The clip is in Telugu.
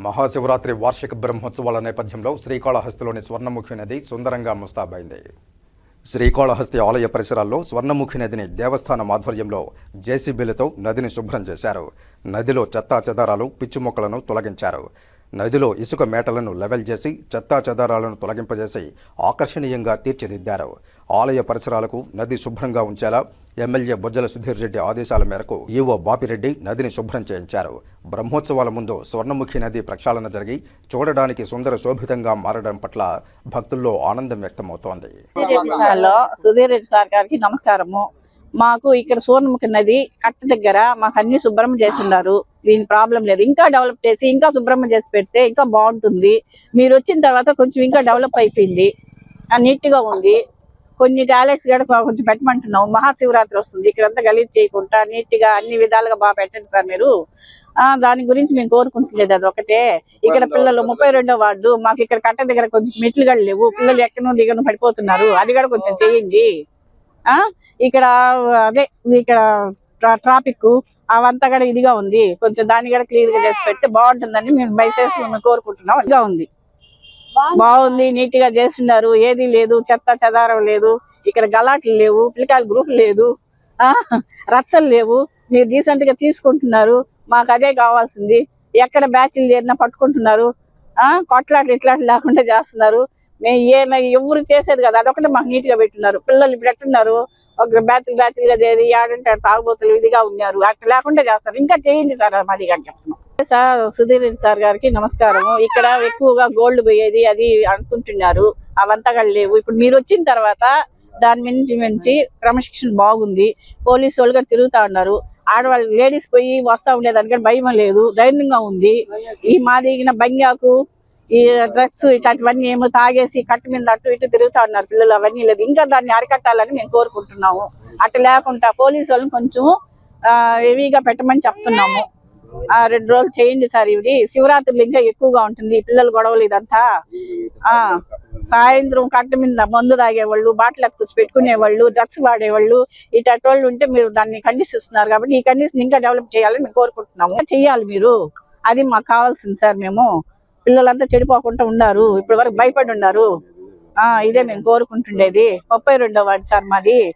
మహాశివరాత్రి వార్షిక బ్రహ్మోత్సవాల నేపథ్యంలో శ్రీకాళహస్తిలోని స్వర్ణముఖి నది సుందరంగా ముస్తాబైంది. శ్రీకాళహస్తి ఆలయ పరిసరాల్లో స్వర్ణముఖి నదిని దేవస్థానం ఆధ్వర్యంలో జేసీబీలతో నదిని శుభ్రం చేశారు. నదిలో చెత్తా చెదారాలు, పిచ్చి మొక్కలను తొలగించారు. నదిలో ఇసుక మేటలను లెవెల్ చేసి చెత్తా చెదారాలను తొలగింపజేసి ఆకర్షణీయంగా తీర్చిదిద్దారు. ఆలయ పరిసరాలకు నది శుభ్రంగా ఉంచేలా ఎమ్మెల్యే బొజ్జల సుధీర్ రెడ్డి ఆదేశాల మేరకు ఈవో బాపిరెడ్డి నదిని శుభ్రం చేయించారు. బ్రహ్మోత్సవాల ముందు స్వర్ణముఖి నది ప్రక్షాళన జరిగి చూడడానికి సుందర శోభితంగా మారడం పట్ల భక్తుల్లో ఆనందం వ్యక్తమవుతోంది. సుధీర్ రెడ్డి సార్ గారికి నమస్కారము. మాకు ఇక్కడ స్వర్ణముఖి నది కట్ట దగ్గర మాకు అన్ని శుభ్రం చేస్తున్నారు. దీని ప్రాబ్లం లేదు. ఇంకా డెవలప్ చేసి ఇంకా శుభ్రం చేసి పెడితే ఇంకా బాగుంటుంది. మీరు వచ్చిన తర్వాత కొంచెం ఇంకా డెవలప్ అయిపోయింది, నీట్ గా ఉంది. కొన్ని టాయిలెట్స్ కూడా కొంచెం పెట్టమంటున్నాం. మహాశివరాత్రి వస్తుంది, ఇక్కడంతా గలీజ్ చేయకుండా నీట్ గా అన్ని విధాలుగా బాగా పెట్టండి సార్ మీరు. దాని గురించి మేము కోరుకుంటులేదు. అది ఒకటే. ఇక్కడ పిల్లలు 32వ వార్డు మాకు ఇక్కడ కట్ట దగ్గర కొంచెం మెట్లు కూడా లేవు. పిల్లలు ఎక్కడో దిగను పడిపోతున్నారు. అది కూడా కొంచెం చేయండి. ఇక్కడ అదే ఇక్కడ ట్రాఫిక్ అవంతా కూడా ఇదిగా ఉంది. కొంచెం దాన్ని కూడా క్లియర్ గా చేసి పెడితే బాగుంటుందని మేము దయచేసి మేము కోరుకుంటున్నాం. ఇదిగా ఉంది, బాగుంది, నీట్ గా చేస్తున్నారు. ఏది లేదు, చెత్త చెదారం లేదు, ఇక్కడ గలాట్లు లేవు, పిల్లకాయల గ్రూప్ లేదు, రచ్చలు లేవు. మీరు డీసెంట్ గా తీసుకుంటున్నారు. మాకు అదే కావాల్సింది. ఎక్కడ బ్యాచ్లు చేరినా పట్టుకుంటున్నారు. కొట్లాట్లు ఇట్లాట్లు లేకుండా చేస్తున్నారు. మేము ఎవరు చేసేది కదా, అదొకటి మాకు నీట్ గా పెట్టున్నారు. పిల్లలు ఇప్పుడు ఎట్టున్నారు, ఒక బ్యాచ్లుగా చేరి ఆడంటే తాగుబోతులు ఇదిగా ఉన్నారు. అట్లా లేకుండా చేస్తారు. ఇంకా చేయండి సార్, మాది కానీ చెప్తున్నాం. సార్ సుధీర్ రెడ్డి సార్ గారికి నమస్కారము. ఇక్కడ ఎక్కువగా గోల్డ్ పోయేది అది అనుకుంటున్నారు, అవంతా కూడా లేవు. ఇప్పుడు మీరు వచ్చిన తర్వాత దాని మించి క్రమశిక్షణ బాగుంది. పోలీసు వాళ్ళు కూడా తిరుగుతా ఉన్నారు. ఆడవాళ్ళు లేడీస్ పోయి వస్తా ఉండేదానికి భయం లేదు, ధైర్యంగా ఉంది. ఈ మాదిగిన బంగాకు ఈ డ్రగ్స్ ఇట్లాంటివన్నీ ఏమో తాగేసి కట్టు మీద అటు ఇటు తిరుగుతా ఉన్నారు పిల్లలు. అవన్నీ లేదు. ఇంకా దాన్ని అరికట్టాలని మేము కోరుకుంటున్నాము. అట్లా లేకుండా పోలీసు వాళ్ళని కొంచెం హెవీగా పెట్టమని చెప్తున్నాము. 2 రోజులు చేయండి సార్. ఇవి శివరాత్రులు ఇంకా ఎక్కువగా ఉంటుంది. పిల్లలు గొడవలు ఇదంతా. సాయంత్రం కట్టు మీద మందు తాగేవాళ్ళు, బాటిల్ ఎత్తుకొచ్చి పెట్టుకునేవాళ్ళు, డ్రగ్స్ వాడేవాళ్ళు, ఇట్లాంటి వాళ్ళు ఉంటే మీరు దాన్ని కండిషనిస్తున్నారు. కాబట్టి ఈ కండిషన్ ఇంకా డెవలప్ చేయాలని మేము కోరుకుంటున్నాము. చెయ్యాలి మీరు, అది మాకు కావాల్సింది సార్. మేము పిల్లలంతా చెడిపోకుండా ఉన్నారు, ఇప్పటి వరకు భయపడి ఉన్నారు. ఇదే మేము కోరుకుంటుండేది. 32వ వార్డు సార్ మాది.